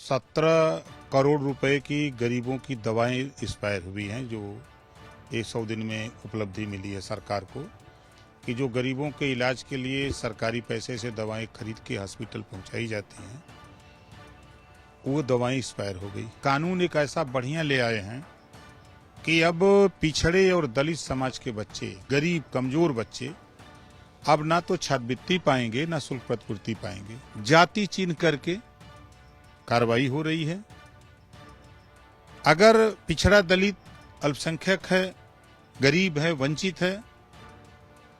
17 करोड़ रुपए की गरीबों की दवाएं एक्सपायर हुई हैं, जो 100 दिन में उपलब्धि मिली है सरकार को कि जो गरीबों के इलाज के लिए सरकारी पैसे से दवाएं खरीद के हॉस्पिटल पहुंचाई जाती हैं, वो दवाएं एक्सपायर हो गई। कानून एक ऐसा बढ़िया ले आए हैं कि अब पिछड़े और दलित समाज के बच्चे, गरीब कमजोर बच्चे अब ना तो छात्रवृत्ति पाएंगे ना शुल्क प्रतिपूर्ति पाएंगे। जाति चिन्ह करके कार्रवाई हो रही है। अगर पिछड़ा दलित अल्पसंख्यक है, गरीब है, वंचित है,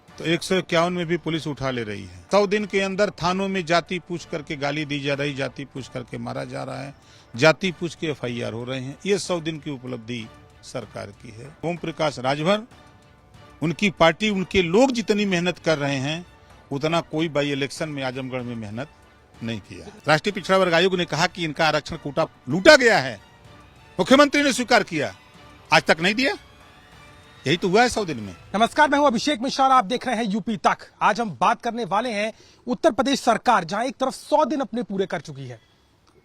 तो 151 में भी पुलिस उठा ले रही है। 100 दिन के अंदर थानों में जाति पूछ करके गाली दी जा रही, जाति पूछ करके मारा जा रहा है, जाति पूछ के FIR हो रहे हैं। ये 100 दिन की उपलब्धि सरकार की है। ओम प्रकाश राजभर, उनकी पार्टी, उनके लोग जितनी मेहनत कर रहे हैं उतना कोई बाई इलेक्शन में आजमगढ़ में मेहनत नहीं किया। राष्ट्रीय पिछड़ा वर्ग आयोग ने कहा कि इनका आरक्षण कोटा लूटा गया है। मुख्यमंत्री ने स्वीकार किया, आज तक नहीं दिया। यही तो हुआ है 100 दिन में। नमस्कार, मैं हूं अभिषेक मिश्रा, आप देख रहे हैं यूपी तक। आज हम बात करने वाले हैं उत्तर प्रदेश सरकार, जहां एक तरफ 100 दिन अपने पूरे कर चुकी है।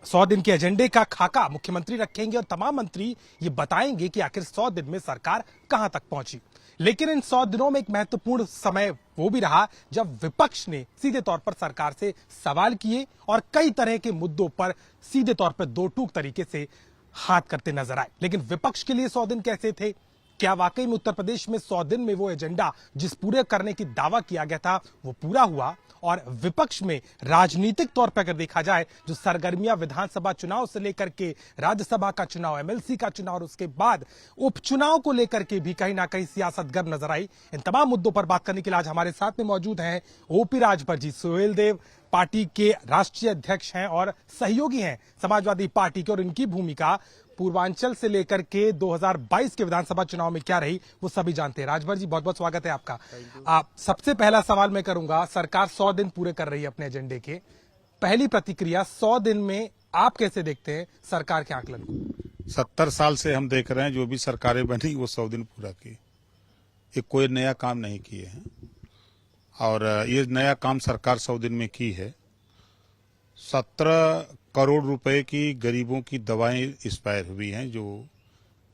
100 दिन के एजेंडे का खाका मुख्यमंत्री रखेंगे और तमाम मंत्री ये बताएंगे कि आखिर 100 दिन में सरकार कहां तक पहुंची। लेकिन इन 100 दिनों में एक महत्वपूर्ण समय वो भी रहा जब विपक्ष ने सीधे तौर पर सरकार से सवाल किए और कई तरह के मुद्दों पर सीधे तौर पर दो टूक तरीके से हाथ करते नजर आए। लेकिन विपक्ष के लिए 100 दिन कैसे थे? क्या वाकई में उत्तर प्रदेश में 100 दिन में वो एजेंडा जिस पूरे करने की दावा किया गया था वो पूरा हुआ? और विपक्ष में राजनीतिक तौर पर अगर देखा जाए, जो सरगर्मियां विधानसभा चुनाव से लेकर के राज्यसभा का चुनाव, MLC का चुनाव और उसके बाद उपचुनाव को लेकर के भी कहीं ना कहीं सियासत गर्म नजर आई। इन तमाम मुद्दों पर बात करने के लिए आज हमारे साथ में मौजूद हैं OP राजभर जी। सुहेल देव पार्टी के राष्ट्रीय अध्यक्ष हैं और सहयोगी हैं समाजवादी पार्टी के, और इनकी भूमिका पूर्वांचल से लेकर के 2022 के विधानसभा चुनाव में क्या रही वो सभी जानते हैं। राजभर जी, बहुत बहुत स्वागत है आपका। सबसे पहला सवाल मैं करूंगा, सरकार 100 दिन पूरे कर रही है अपने एजेंडे के। पहली प्रतिक्रिया, 100 दिन में आप कैसे देखते हैं सरकार के आकलन को? 70 साल से हम देख रहे हैं जो भी सरकारें बनी वो 100 दिन पूरा की। ये कोई नया काम नहीं किए हैं और ये नया काम सरकार 100 दिन में की है। 17 करोड़ रुपए की गरीबों की दवाएं एक्सपायर हुई हैं, जो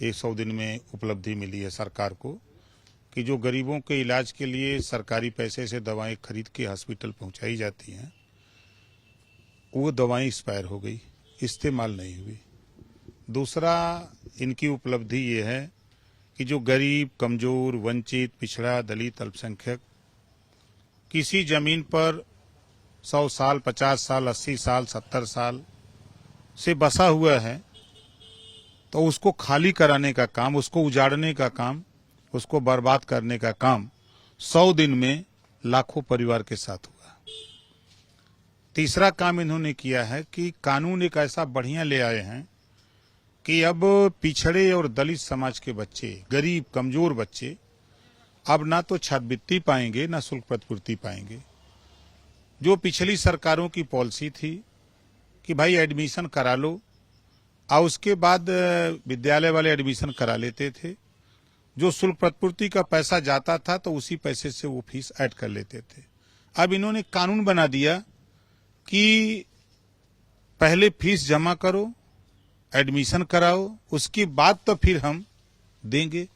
100 दिन में उपलब्धि मिली है सरकार को कि जो गरीबों के इलाज के लिए सरकारी पैसे से दवाएं खरीद के हॉस्पिटल पहुंचाई जाती हैं, वो दवाएं एक्सपायर हो गई, इस्तेमाल नहीं हुई। दूसरा, इनकी उपलब्धि ये है कि जो गरीब, कमजोर, वंचित, पिछड़ा, दलित, अल्पसंख्यक किसी जमीन पर 100 साल, 50 साल, 80 साल, 70 साल से बसा हुआ है, तो उसको खाली कराने का काम, उसको उजाड़ने का काम, उसको बर्बाद करने का काम 100 दिन में लाखों परिवार के साथ हुआ। तीसरा काम इन्होंने किया है कि कानून एक ऐसा बढ़िया ले आए हैं कि अब पिछड़े और दलित समाज के बच्चे, गरीब कमजोर बच्चे अब ना तो छात्रवृत्ति पाएंगे ना शुल्क प्रतिपूर्ति पाएंगे। जो पिछली सरकारों की पॉलिसी थी कि भाई एडमिशन करा लो और उसके बाद विद्यालय वाले एडमिशन करा लेते थे, जो शुल्क प्रतिपूर्ति का पैसा जाता था तो उसी पैसे से वो फीस ऐड कर लेते थे। अब इन्होंने कानून बना दिया कि पहले फीस जमा करो, एडमिशन कराओ, उसके बाद तो फिर हम देंगे।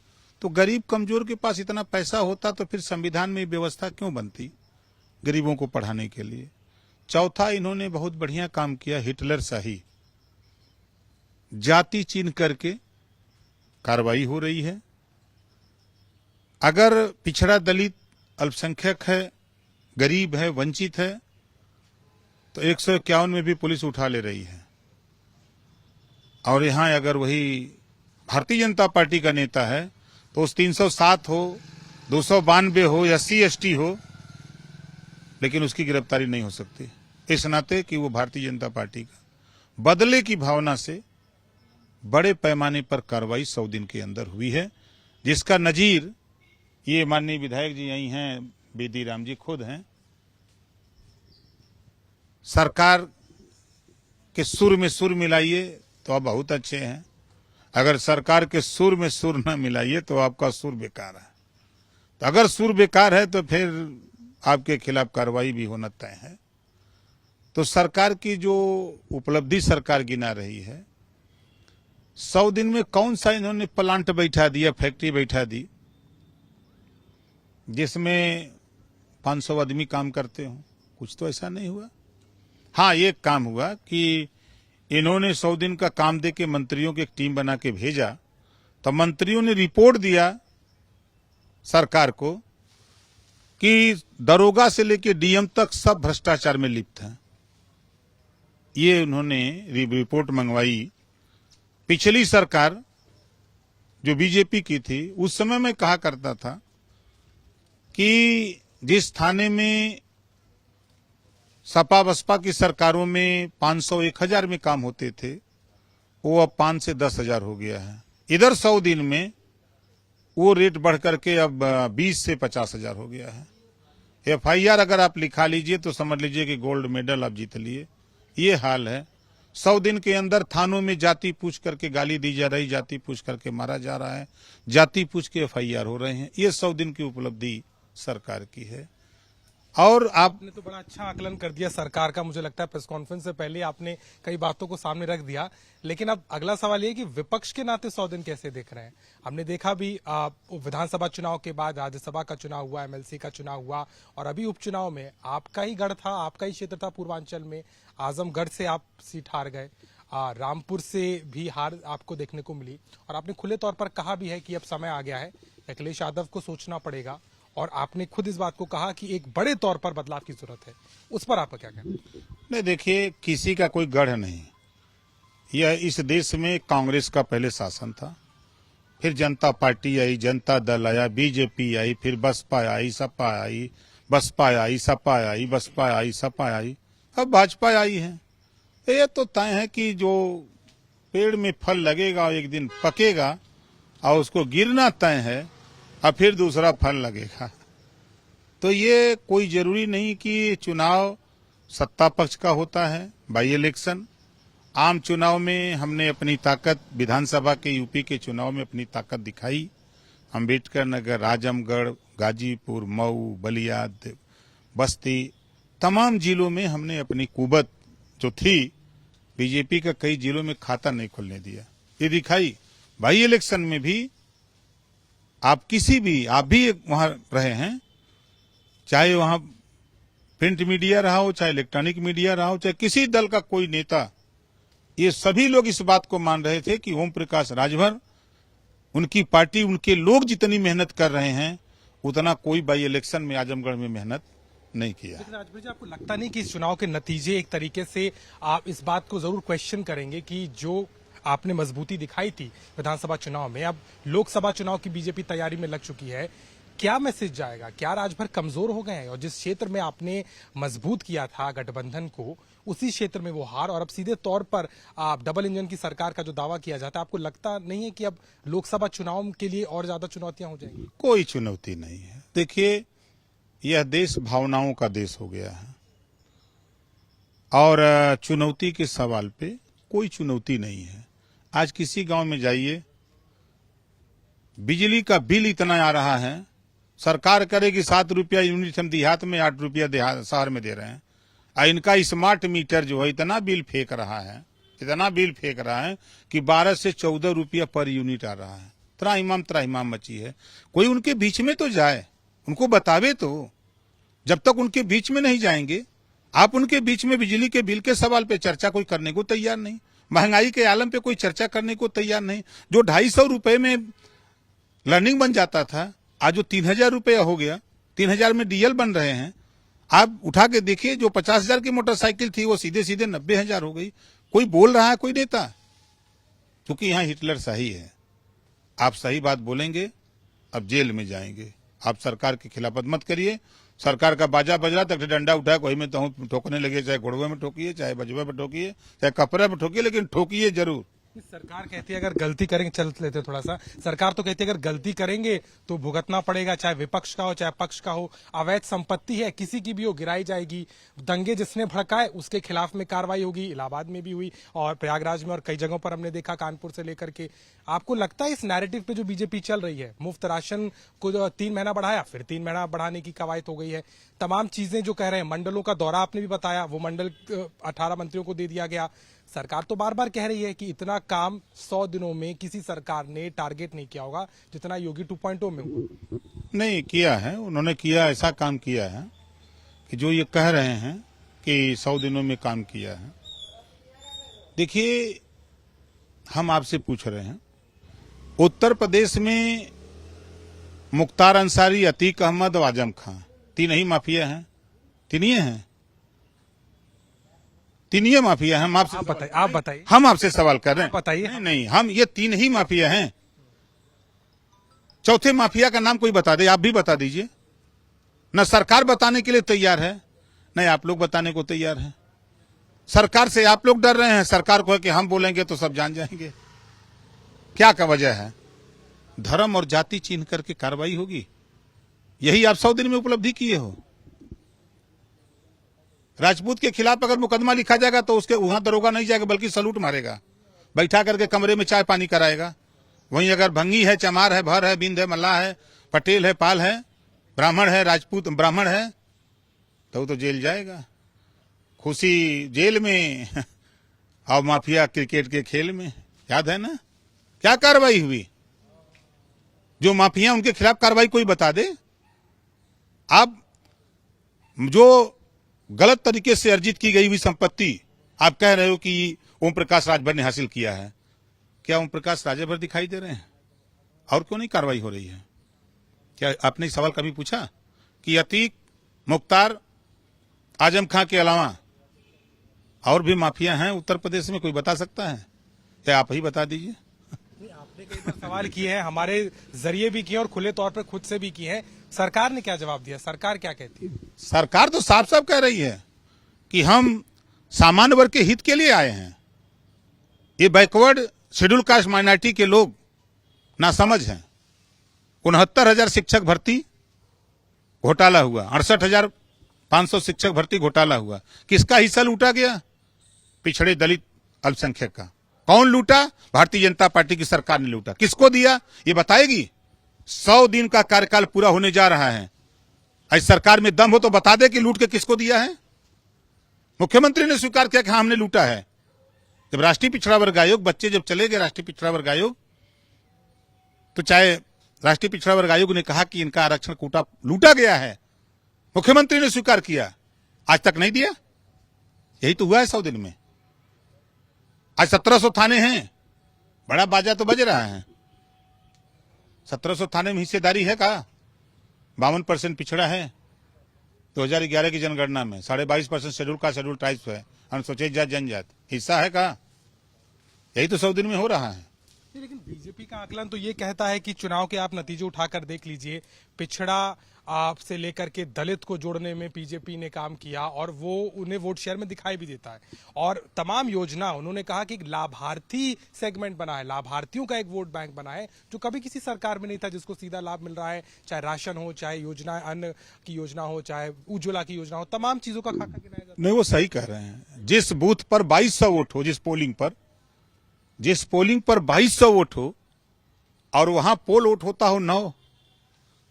तो गरीब कमजोर के पास इतना पैसा होता तो फिर संविधान में व्यवस्था क्यों बनती गरीबों को पढ़ाने के लिए? चौथा, इन्होंने बहुत बढ़िया काम किया, हिटलर शाही, जाति चिन्ह करके कार्रवाई हो रही है। अगर पिछड़ा दलित अल्पसंख्यक है, गरीब है, वंचित है, तो 151 में भी पुलिस उठा ले रही है। और यहां अगर वही भारतीय जनता पार्टी का नेता है तो उस 307 हो, 292 हो, SC ST हो, लेकिन उसकी गिरफ्तारी नहीं हो सकती, इस नाते कि वो भारतीय जनता पार्टी का बदले की भावना से बड़े पैमाने पर कार्रवाई 100 दिन के अंदर हुई है, जिसका नजीर ये माननीय विधायक जी यही हैं, बेदी राम जी खुद हैं। सरकार के सुर में सुर मिलाइए तो आप बहुत अच्छे हैं, अगर सरकार के सुर में सुर न मिलाइए तो आपका सुर बेकार है। तो अगर सुर बेकार है तो फिर आपके खिलाफ कार्रवाई भी होना तय है। तो सरकार की जो उपलब्धि सरकार गिना रही है, 100 दिन में कौन सा इन्होंने प्लांट बैठा दिया, फैक्ट्री बैठा दी जिसमें 500 आदमी काम करते हो? कुछ तो ऐसा नहीं हुआ। हाँ, एक काम हुआ कि इन्होंने 100 दिन का काम दे के मंत्रियों की एक टीम बना के भेजा, तो मंत्रियों ने रिपोर्ट दिया सरकार को कि दरोगा से लेके डीएम तक सब भ्रष्टाचार में लिप्त हैं। ये उन्होंने रिपोर्ट मंगवाई। पिछली सरकार जो बीजेपी की थी, उस समय मैं कहा करता था कि जिस थाने में सपा बसपा की सरकारों में 500-1000 में काम होते थे, वो अब 5 से 10,000 हो गया है। इधर 100 दिन में वो रेट बढ़ करके अब 20 से 50,000 हो गया है। एफआईआर अगर आप लिखा लीजिए तो समझ लीजिए कि गोल्ड मेडल आप जीत लिए। ये हाल है। 100 दिन के अंदर थानों में जाति पूछ करके गाली दी जा रही, जाति पूछ करके मारा जा रहा है, जाति पूछ के एफआईआर हो रहे हैं। ये 100 दिन की उपलब्धि सरकार की है। और आपने तो बड़ा अच्छा आकलन कर दिया सरकार का। मुझे लगता है प्रेस कॉन्फ्रेंस से पहले आपने कई बातों को सामने रख दिया, लेकिन अब अगला सवाल ये कि विपक्ष के नाते 100 दिन कैसे देख रहे हैं? हमने देखा भी विधानसभा चुनाव के बाद राज्यसभा का चुनाव हुआ, एमएलसी का चुनाव हुआ, और अभी उपचुनाव में आपका ही गढ़ था, आपका ही क्षेत्र था पूर्वांचल में, आजमगढ़ से आप सीट हार गए, रामपुर से भी हार आपको देखने को मिली, और आपने खुले तौर पर कहा भी है कि अब समय आ गया है, अखिलेश यादव को सोचना पड़ेगा, और आपने खुद इस बात को कहा कि एक बड़े तौर पर बदलाव की जरूरत है। उस पर आपका क्या कहना है? नहीं, देखिए, किसी का कोई गढ़ नहीं। यह इस देश में कांग्रेस का पहले शासन था, फिर जनता पार्टी आई, जनता दल आया, बीजेपी आई, फिर बसपा आई, सपा आई, बसपा आई, सपा आई, बसपा आई, सपा आई, अब भाजपा आई है। ये तो तय है कि जो पेड़ में फल लगेगा और एक दिन पकेगा और उसको गिरना तय है, और फिर दूसरा फल लगेगा। तो ये कोई जरूरी नहीं कि चुनाव सत्ता पक्ष का होता है, बाई इलेक्शन। आम चुनाव में हमने अपनी ताकत, विधानसभा के यूपी के चुनाव में अपनी ताकत दिखाई। अम्बेडकर नगर, आजमगढ़, गाजीपुर, मऊ, बलिया, बस्ती, तमाम जिलों में हमने अपनी कुवत जो थी, बीजेपी का कई जिलों में खाता नहीं खुलने दिया, ये दिखाई। बाई इलेक्शन में भी आप भी वहां रहे हैं, चाहे वहां प्रिंट मीडिया रहा हो, चाहे इलेक्ट्रॉनिक मीडिया रहा हो, चाहे किसी दल का कोई नेता, ये सभी लोग इस बात को मान रहे थे कि ओम प्रकाश राजभर, उनकी पार्टी, उनके लोग जितनी मेहनत कर रहे हैं, उतना कोई बाई इलेक्शन में आजमगढ़ में मेहनत नहीं किया। लेकिन राजभर जी, आपको लगता नहीं कि इस चुनाव के नतीजे एक तरीके से आप इस बात को जरूर क्वेश्चन करेंगे कि जो आपने मजबूती दिखाई थी विधानसभा चुनाव में, अब लोकसभा चुनाव की बीजेपी तैयारी में लग चुकी है, क्या मैसेज जाएगा? क्या राजभर कमजोर हो गए हैं? और जिस क्षेत्र में आपने मजबूत किया था गठबंधन को, उसी क्षेत्र में वो हार, और अब सीधे तौर पर आप डबल इंजन की सरकार का जो दावा किया जाता है, आपको लगता नहीं है कि अब लोकसभा चुनाव के लिए और ज्यादा चुनौतियां हो जाएंगी? कोई चुनौती नहीं है। देखिए, यह देश भावनाओं का देश हो गया है, और चुनौती के सवाल पे कोई चुनौती नहीं है। आज किसी गांव में जाइए, बिजली का बिल इतना आ रहा है, सरकार करेगी 7 रुपया यूनिट, हम देहात में 8 रुपया शहर में दे रहे हैं। इनका स्मार्ट मीटर जो है इतना बिल फेंक रहा है कि 12 से 14 रुपया पर यूनिट आ रहा है। त्राहिमाम मची है। कोई उनके बीच में तो जाए, उनको बतावे तो। जब तक उनके बीच में नहीं जाएंगे, आप उनके बीच में बिजली के बिल के सवाल पे चर्चा कोई करने को तैयार नहीं, महंगाई के आलम पे कोई चर्चा करने को तैयार नहीं। जो 250 रुपए में लर्निंग बन जाता था, आज जो 3000 रुपया हो गया, 3000 में डीएल बन रहे हैं। आप उठा के देखिए, जो 50,000 की मोटरसाइकिल थी वो सीधे 90,000 हो गई। कोई बोल रहा है कोई नेता? क्योंकि यहाँ हिटलर सही है। आप सही बात बोलेंगे, अब जेल में जाएंगे। आप सरकार की खिलाफत मत करिए। सरकार का बाजा बज रहा तक डंडा उठा कोई में तो ठोकने लगे, चाहे घोड़वे में ठोकिए, चाहे बजवे में ठोकिए, चाहे कपड़े में ठोकिए, लेकिन ठोकिए जरूर। सरकार कहती है अगर गलती करेंगे, चल लेते थोड़ा सा, सरकार तो कहती है अगर गलती करेंगे तो भुगतना पड़ेगा, चाहे विपक्ष का हो चाहे पक्ष का हो। अवैध संपत्ति है किसी की भी हो गिराई जाएगी, दंगे जिसने भड़काए उसके खिलाफ में कार्रवाई होगी। इलाहाबाद में भी हुई और प्रयागराज में और कई जगहों पर हमने देखा, कानपुर से लेकर के। आपको लगता है इस नैरेटिव पे जो बीजेपी चल रही है, मुफ्त राशन को 3 महीना बढ़ाया, फिर 3 महीना बढ़ाने की कवायद हो गई है, तमाम चीजें जो कह रहे हैं, मंडलों का दौरा आपने भी बताया, वो मंडल 18 मंत्रियों को दे दिया गया। सरकार तो बार बार कह रही है कि इतना काम 100 दिनों में किसी सरकार ने टारगेट नहीं किया होगा जितना योगी 2.0 में हुआ। नहीं किया है, उन्होंने किया, ऐसा काम किया है कि जो ये कह रहे हैं कि 100 दिनों में काम किया है। देखिए, हम आपसे पूछ रहे हैं, उत्तर प्रदेश में मुख्तार अंसारी, अतीक अहमद और आजम खां, 3 ही माफिया हैं, 3 ही हैं, 3 ही माफिया हैं। आप बताइए, हम आपसे सवाल कर रहे हैं, बताइए। नहीं, हम ये 3 ही माफिया हैं। चौथे माफिया का नाम कोई बता दे, आप भी बता दीजिए। न सरकार बताने के लिए तैयार है, न आप लोग बताने को तैयार हैं। सरकार से आप लोग डर रहे हैं, सरकार को है कि हम बोलेंगे तो सब जान जाएंगे। क्या का वजह है? धर्म और जाति चिन्ह करके कार्रवाई होगी, यही आप 100 दिन में उपलब्धि किए हो। राजपूत के खिलाफ अगर मुकदमा लिखा जाएगा तो उसके वहां दरोगा नहीं जाएगा, बल्कि सलूट मारेगा, बैठा करके कमरे में चाय पानी कराएगा। वहीं अगर भंगी है, चमार है, भर है, बिंद है, मल्लाह है, पटेल है, पाल है, ब्राह्मण है, राजपूत ब्राह्मण है, तो वो तो जेल जाएगा। खुशी जेल में और माफिया क्रिकेट के खेल में। याद है ना क्या कार्रवाई हुई? जो माफिया उनके खिलाफ कार्रवाई कोई बता दे। आप जो गलत तरीके से अर्जित की गई हुई संपत्ति आप कह रहे हो कि ओम प्रकाश राजभर ने हासिल किया है, क्या ओम प्रकाश राजभर दिखाई दे रहे हैं? और क्यों नहीं कार्रवाई हो रही है? क्या आपने सवाल कभी पूछा कि अतीक, मुख्तार, आजम खां के अलावा और भी माफिया हैं उत्तर प्रदेश में? कोई बता सकता है? क्या आप ही बता दीजिए। आपने कई बार सवाल किए हैं, हमारे जरिए भी किए और खुले तौर पर खुद से भी किए हैं। सरकार ने क्या जवाब दिया? सरकार क्या कहती है? सरकार तो साफ साफ कह रही है कि हम सामान्य वर्ग के हित के लिए आए हैं। ये बैकवर्ड शेड्यूल कास्ट माइनॉरिटी के लोग नासमझ हैं। 69,000 शिक्षक भर्ती घोटाला हुआ, 68,500 शिक्षक भर्ती घोटाला हुआ। किसका हिस्सा लूटा गया? पिछड़े दलित अल्पसंख्यक का। कौन लूटा? भारतीय जनता पार्टी की सरकार ने लूटा। किसको दिया ये बताएगी? 100 दिन का कार्यकाल पूरा होने जा रहा है, आज सरकार में दम हो तो बता दे कि लूट के किसको दिया है। मुख्यमंत्री ने स्वीकार किया कि हाँ हमने लूटा है। जब राष्ट्रीय पिछड़ा वर्ग आयोग, बच्चे जब चले गए राष्ट्रीय पिछड़ा वर्ग आयोग, तो चाहे राष्ट्रीय पिछड़ा वर्ग आयोग ने कहा कि इनका आरक्षण कोटा लूटा गया है, मुख्यमंत्री ने स्वीकार किया, आज तक नहीं दिया। यही तो हुआ है 100 दिन में। आज 1700 थाने हैं, बड़ा बाजा तो बज रहा है। 1700 थाने में हिस्सेदारी है का? 52% पिछड़ा है 2011 की जनगणना में, 22.5% शेड्यूल का शेड्यूल ट्राइब्स है, अनुसूचित जाति जनजात, हिस्सा है का? यही तो 100 दिन में हो रहा है। लेकिन बीजेपी का आकलन तो ये कहता है कि चुनाव के आप नतीजे उठाकर देख लीजिए, पिछड़ा आपसे लेकर के दलित को जोड़ने में बीजेपी ने काम किया और वो उन्हें वोट शेयर में दिखाई भी देता है। और तमाम योजना उन्होंने कहा कि लाभार्थी सेगमेंट बना है, लाभार्थियों का एक वोट बैंक बना है जो कभी किसी सरकार में नहीं था, जिसको सीधा लाभ मिल रहा है, चाहे राशन हो, चाहे योजना, अन्न की योजना हो, चाहे उज्ज्वला की योजना हो, तमाम चीजों का खाका गिनाया जाता है। नहीं, वो सही कह रहे हैं। जिस बूथ पर 2200 वोट हो, जिस पोलिंग पर 2200 वोट हो और वहां पोल वोट होता हो 9,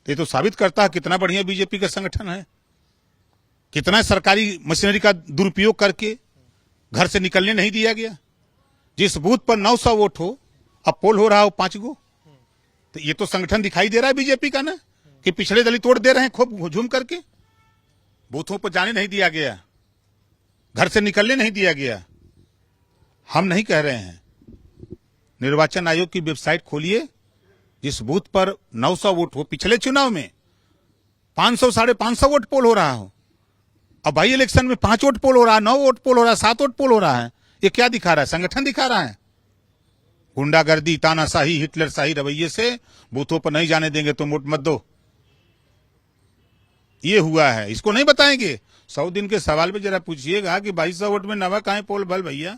ये तो साबित करता है कितना बढ़िया बीजेपी का संगठन है, कितना सरकारी मशीनरी का दुरुपयोग करके घर से निकलने नहीं दिया गया। जिस बूथ पर 900 वोट हो अब पोल हो रहा हो 5 गो, तो ये तो संगठन दिखाई दे रहा है बीजेपी का ना, कि पिछड़े दलित वोट दे रहे हैं खूब झूम करके। बूथों पर जाने नहीं दिया गया, घर से निकलने नहीं दिया गया। हम नहीं कह रहे हैं, निर्वाचन आयोग की वेबसाइट खोलिए, जिस बूथ पर 900 वोट हो, पिछले चुनाव में 500 550 वोट पोल हो रहा हो, अब भाई इलेक्शन में 5 वोट पोल हो रहा है, 9 वोट पोल हो रहा है, 7 वोट पोल हो रहा है। ये क्या दिखा रहा है? संगठन दिखा रहा है। गुंडागर्दी, तानाशाही, हिटलरशाही रवैये से बूथों पर नहीं जाने देंगे तो वोट मत दो, ये हुआ है। इसको नहीं बताएंगे? 100 दिन के सवाल पे जरा पूछिएगा कि 2200 वोट में नवा कहां पोल बल भैया,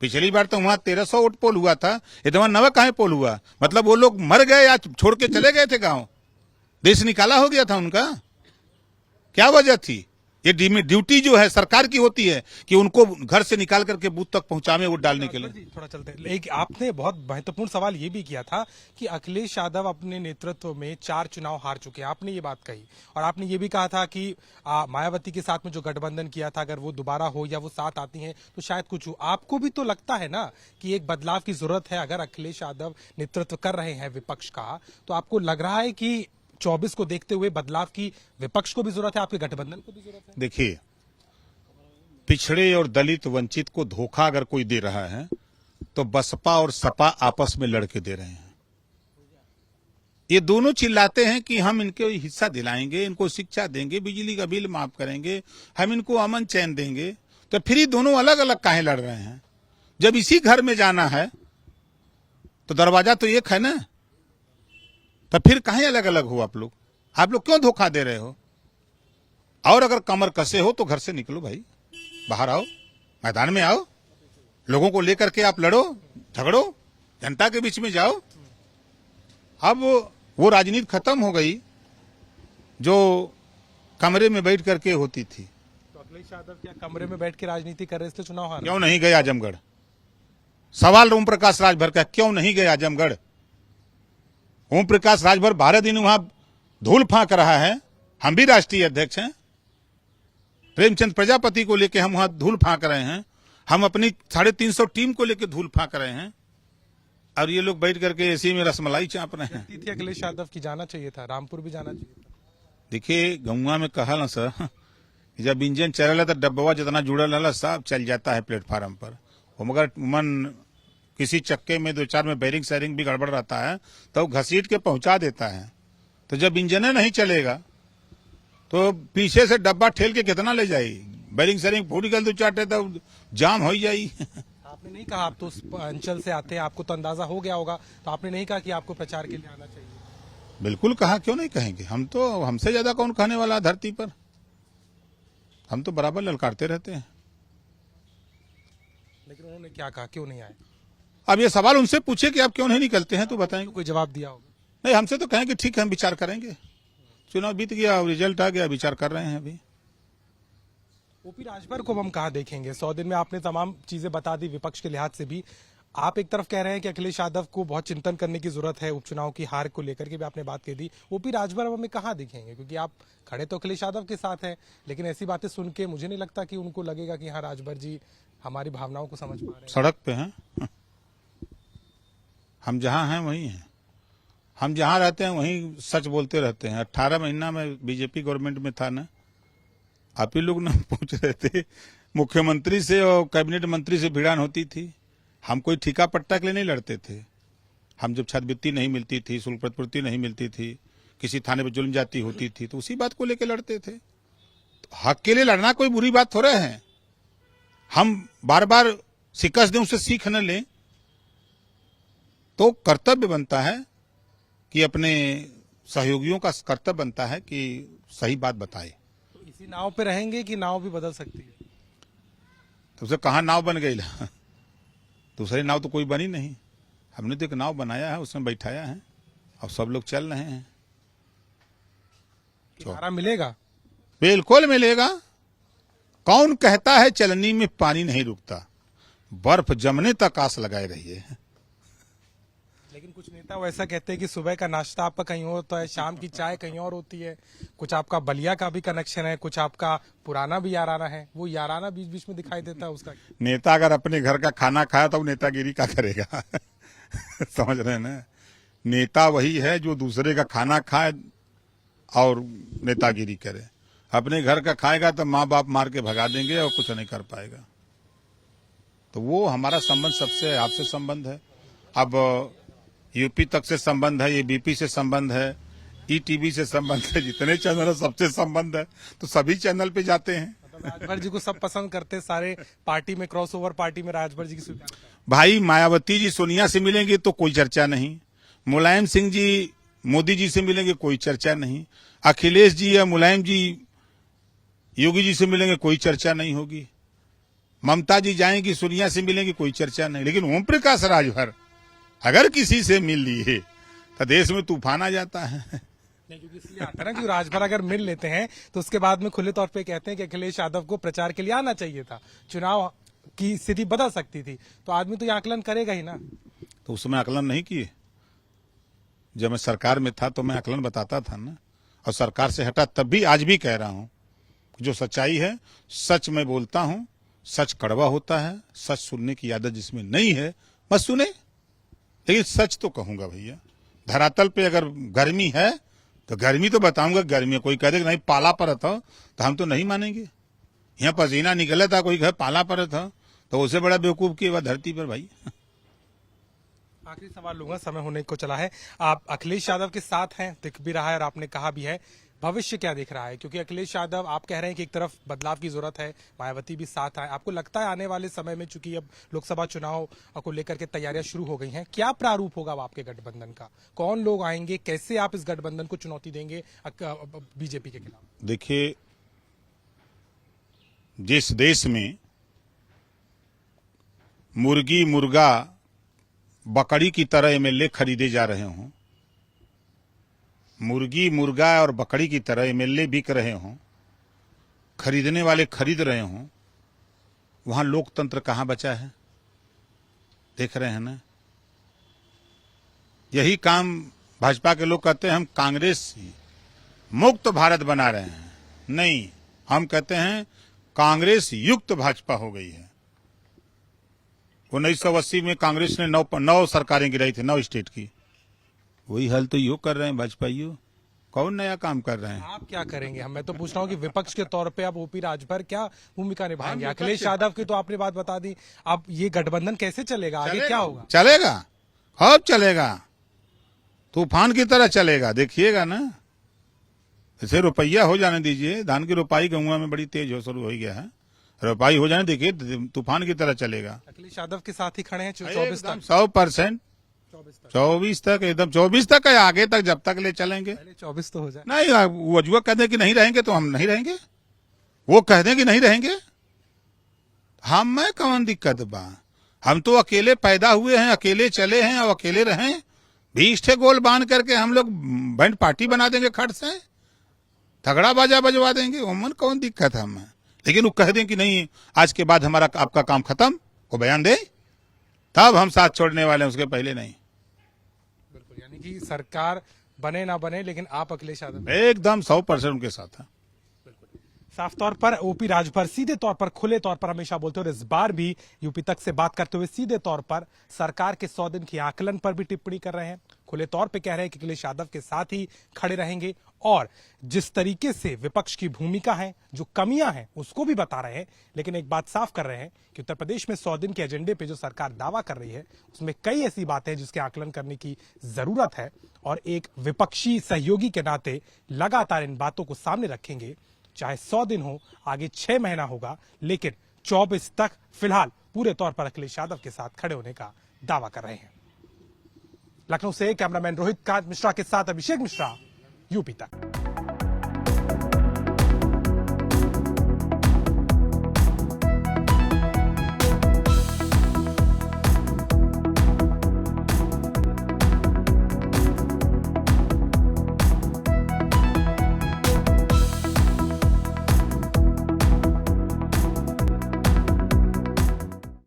पिछली बार तो वहां 1300 वोट पोल हुआ था, इतना नवा कहाँ पोल हुआ? मतलब वो लोग मर गए या छोड़ के चले गए थे गांव? देश निकाला हो गया था उनका? क्या वजह थी? ये ड्यूटी जो है सरकार की होती है कि उनको घर से निकाल करके बूथ तक पहुंचावे वोट डालने के लिए। थोड़ा चलते हैं। एक आपने बहुत महत्वपूर्ण सवाल ये भी किया था कि अखिलेश यादव अपने नेतृत्व में 4 चुनाव हार चुके हैं, आपने ये बात कही। और आपने ये भी कहा था कि मायावती के साथ में जो गठबंधन किया था, अगर वो दोबारा हो या वो साथ आती हैं तो शायद कुछ हो। आपको भी तो लगता है ना कि एक बदलाव की जरूरत है? अगर अखिलेश यादव नेतृत्व कर रहे हैं विपक्ष का, तो आपको लग रहा है कि 24 को देखते हुए बदलाव की विपक्ष को भी जरूरत है, आपके गठबंधन को भी जरूरत है? देखिए, पिछड़े और दलित वंचित को धोखा अगर कोई दे रहा है तो बसपा और सपा आपस में लड़के दे रहे हैं। ये दोनों चिल्लाते हैं कि हम इनको हिस्सा दिलाएंगे, इनको शिक्षा देंगे, बिजली का बिल माफ करेंगे, हम इनको अमन चैन देंगे। तो फिर ये दोनों अलग अलग काहे लड़ रहे हैं? जब इसी घर में जाना है तो दरवाजा तो एक है ना, तो फिर काहे अलग अलग हो आप लोग? आप लोग क्यों धोखा दे रहे हो? और अगर कमर कसे हो तो घर से निकलो भाई, बाहर आओ, मैदान में आओ, लोगों को लेकर के आप लड़ो, झगड़ो, जनता के बीच में जाओ। अब वो राजनीति खत्म हो गई जो कमरे में बैठ करके होती थी। तो अखिलेश यादव क्या कमरे में बैठ के राजनीति कर रहे, इसलिए चुनाव हार? क्यों नहीं गए आजमगढ़? सवाल ओम प्रकाश राजभर का, क्यों नहीं गए आजमगढ़? ओम प्रकाश राजभर 12 दिन वहां धूल फांक रहा है। हम भी राष्ट्रीय अध्यक्ष हैं, प्रेमचंद प्रजापति को लेकर हम वहां धूल फांक रहे हैं, हम अपनी 350 टीम को लेकर धूल फांक रहे हैं, और ये लोग बैठ करके एसी में रसमलाई चाप रहे हैं। अखिलेश यादव की जाना चाहिए था, रामपुर भी जाना चाहिए था। देखिए, गौवा में कहल सर, जब इंजन चलेला तो डब्बा जितना जुड़ल रहला सब चल जाता है प्लेटफार्म पर। वो मगर मन किसी चक्के में 2-4 में बैरिंग सैरिंग भी गड़बड़ रहता है तो घसीट के पहुंचा देता है। तो जब इंजन नहीं चलेगा तो पीछे से डब्बा ठेल के कितना ले जाएगी? बैरिंग सैरिंग फूट गल 2-4 तो जाम हो जाई। आपने नहीं कहा, आप तो उस अंचल से आते हैं, आपको तो अंदाजा हो गया होगा, तो आपने नहीं कहा कि आपको प्रचार के लिए आना चाहिए? बिल्कुल कहा, क्यों नहीं कहेंगे? हम तो, हमसे ज्यादा कौन कहने वाला है धरती पर? हम तो बराबर ललकारते रहते हैं। लेकिन उन्होंने क्या कहा, क्यों नहीं आए? अब ये सवाल उनसे पूछे कि आप क्यों नहीं निकलते हैं तो बताएंगे। कोई जवाब दिया होगा? नहीं, हमसे तो कहेंगे ठीक है हम विचार करेंगे। चुनाव बीत गया, रिजल्ट आ गया, विचार कर रहे हैं अभी। ओपी राजभर को हम कहाँ देखेंगे? 100 दिन में आपने तमाम चीजें बता दी विपक्ष के लिहाज से भी। आप एक तरफ कह रहे हैं कि अखिलेश यादव को बहुत चिंतन करने की जरूरत है, उपचुनाव की हार को लेकर के भी आपने बात कह दी। ओपी राजभर हमें कहाँ दिखेंगे? क्योंकि आप खड़े तो अखिलेश यादव के साथ हैं, लेकिन ऐसी बातें सुन के मुझे नहीं लगता कि उनको लगेगा कि हाँ राजभर जी हमारी भावनाओं को समझ पा रहे हैं। सड़क पे हैं, हम जहां हैं वहीं हैं, हम जहां रहते हैं वहीं सच बोलते रहते हैं। 18 महीना में बीजेपी गवर्नमेंट में था ना, आप ही लोग ना पूछ रहे थे, मुख्यमंत्री से और कैबिनेट मंत्री से भिड़ान होती थी। हम कोई ठिका पट्टा के लिए नहीं लड़ते थे। हम जब छात्रवृत्ति नहीं मिलती थी, शुल्क प्रतिपूर्ति नहीं मिलती थी, किसी थाने पर जुल्म जाती होती थी, तो उसी बात को लेकर लड़ते थे। तो हक के लिए लड़ना कोई बुरी बात थोड़ा है। हम बार बार शिकस्त दें, उससे सीख न लें, तो कर्तव्य बनता है कि अपने सहयोगियों का कर्तव्य बनता है कि सही बात बताए। तो इसी नाव पे रहेंगे कि नाव भी बदल सकती है? तो उसे कहा नाव बन गई? दूसरी नाव तो कोई बनी नहीं। हमने तो एक नाव बनाया है, उसमें बैठाया है, अब सब लोग चल रहे हैं। किनारा मिलेगा? बिल्कुल मिलेगा। कौन कहता है चलनी में पानी नहीं रुकता? बर्फ जमने तक आस लगाए रहिए। लेकिन कुछ नेता वैसा कहते हैं कि सुबह का नाश्ता आपका कहीं और होता है, शाम की चाय कहीं और होती है, कुछ आपका बलिया का भी कनेक्शन है, कुछ आपका पुराना भी याराना है, वो याराना बीच बीच में दिखाई देता है उसका। नेता अगर अपने घर का खाना खाया तो नेतागिरी क्या करेगा? समझ रहे हैं ना? नेता वही है जो दूसरे का खाना खाए और नेतागिरी करे। अपने घर का खाएगा तो माँ बाप मार के भगा देंगे और कुछ नहीं कर पाएगा। तो वो हमारा संबंध सबसे, आपसे संबंध है। अब यूपी तक से संबंध है, ये बीपी से संबंध है, ईटीवी से संबंध है, जितने चैनल है सबसे संबंध है, तो सभी चैनल पे जाते हैं। राजभर जी को सब पसंद करते, सारे पार्टी में, क्रॉसओवर पार्टी में राजभर जी की स्वीकार। भाई, मायावती जी सोनिया से मिलेंगे तो कोई चर्चा नहीं, मुलायम सिंह जी मोदी जी से मिलेंगे कोई चर्चा नहीं, अखिलेश जी या मुलायम जी योगी जी से मिलेंगे कोई चर्चा नहीं होगी। ममता जी जाएंगी सोनिया से मिलेंगी, कोई चर्चा नहीं। लेकिन ओम प्रकाश राजभर अगर किसी से मिल लिए तो देश में तूफान आ जाता है। नहीं, क्योंकि इसलिए आता है ना कि राजभर अगर मिल लेते हैं तो उसके बाद में खुले तौर पे कहते हैं कि अखिलेश यादव को प्रचार के लिए आना चाहिए था, चुनाव की स्थिति बदल सकती थी। तो आदमी तो ये आकलन करेगा ही ना। तो उसमें आकलन नहीं किए। जब मैं सरकार में था तो मैं आकलन बताता था ना, और सरकार से हटा तब भी आज भी कह रहा हूं जो सच्चाई है सच मैं बोलता हूं। सच कड़वा होता है, सच सुनने की आदत जिसमें नहीं है मत सुने, लेकिन सच तो कहूंगा भैया। धरातल पे अगर गर्मी है तो गर्मी तो बताऊंगा गर्मी है। कोई कह दे नहीं पाला पर था तो हम तो नहीं मानेंगे। यहाँ पसीना निकला था, कोई कहे पाला पर था, तो उससे बड़ा बेवकूफ की बात धरती पर भाई। आखिरी सवाल लूंगा, समय होने को चला है। आप अखिलेश यादव के साथ हैं, दिख भी रहा है और आपने कहा भी है, भविष्य क्या दिख रहा है? क्योंकि अखिलेश यादव, आप कह रहे हैं कि एक तरफ बदलाव की जरूरत है, मायावती भी साथ आए। आपको लगता है आने वाले समय में, चूंकि अब लोकसभा चुनाव को लेकर के तैयारियां शुरू हो गई हैं, क्या प्रारूप होगा अब आपके गठबंधन का? कौन लोग आएंगे? कैसे आप इस गठबंधन को चुनौती देंगे बीजेपी के खिलाफ? देखिए, जिस देश में मुर्गी मुर्गा बकरी की तरह एमएलए खरीदे जा रहे हों, मुर्गी मुर्गा और बकरी की तरह एमएलए बिक रहे हों, खरीदने वाले खरीद रहे हों, वहां लोकतंत्र कहां बचा है? देख रहे हैं ना। यही काम भाजपा के लोग कहते हैं हम कांग्रेस मुक्त भारत बना रहे हैं। नहीं, हम कहते हैं कांग्रेस युक्त भाजपा हो गई है। 1980 में कांग्रेस ने 9 सरकारें गिराई थी, 9 स्टेट की। वही हाल तो यो कर रहे हैं भाजपाइयों। कौन नया काम कर रहे हैं? आप क्या करेंगे? मैं तो पूछ रहा हूँ कि विपक्ष के तौर पे अब ओपी राजभर क्या भूमिका निभाएंगे? अखिलेश यादव की तो आपने बात बता दी, अब ये गठबंधन कैसे चलेगा? आगे क्या होगा? चलेगा, अब चलेगा, तूफान की तरह चलेगा, देखिएगा ना। इसे रुपया हो जाने दीजिए। धान की रोपाई गंगा में बड़ी तेज हो शुरू हो गया है, रोपाई हो जाने देखिए, तूफान की तरह चलेगा। अखिलेश यादव के साथ ही खड़े हैं 24 तक, 100%। 24 तक, एकदम 24 तक है, आगे तक जब तक ले चलेंगे। पहले 24 तो हो जाए। नहीं, वो अजुआ कह दे कि नहीं रहेंगे तो हम नहीं रहेंगे, वो कह दें कि नहीं रहेंगे, हम में कौन दिक्कत बा? हम तो अकेले पैदा हुए हैं, अकेले चले हैं और अकेले रहें। 20 ठे गोल बांध करके हम लोग बैंड पार्टी बना देंगे, खट से थगड़ा बाजा बजवा देंगे, उमन कौन दिक्कत है हमें? लेकिन वो कह दें कि नहीं आज के बाद हमारा आपका काम खत्म, वो बयान दे, तब हम साथ छोड़ने वाले हैं, उसके पहले नहीं। बिल्कुल, यानी कि सरकार बने ना बने, लेकिन आप अखिलेश यादव एकदम 100% उनके साथ है। साफ तौर पर ओपी राजभर सीधे तौर पर, खुले तौर पर हमेशा बोलते हैं, और इस बार भी यूपी तक से बात करते हुए सीधे तौर पर सरकार के 100 दिन की आकलन पर भी टिप्पणी कर रहे हैं। खुले तौर पे कह रहे हैं कि अखिलेश यादव के साथ ही खड़े रहेंगे, और जिस तरीके से विपक्ष की भूमिका है, जो कमियां हैं, उसको भी बता रहे हैं। लेकिन एक बात साफ कर रहे हैं कि उत्तर प्रदेश में 100 दिन के एजेंडे पे जो सरकार दावा कर रही है, उसमें कई ऐसी बातें हैं जिसके आकलन करने की जरूरत है, और एक विपक्षी सहयोगी के नाते लगातार इन बातों को सामने रखेंगे। चाहे 100 दिन हो, आगे 6 महीना होगा, लेकिन 24 तक फिलहाल पूरे तौर पर अखिलेश यादव के साथ खड़े होने का दावा कर रहे हैं। लखनऊ से कैमरामैन रोहित कांत मिश्रा के साथ अभिषेक मिश्रा, यूपी तक।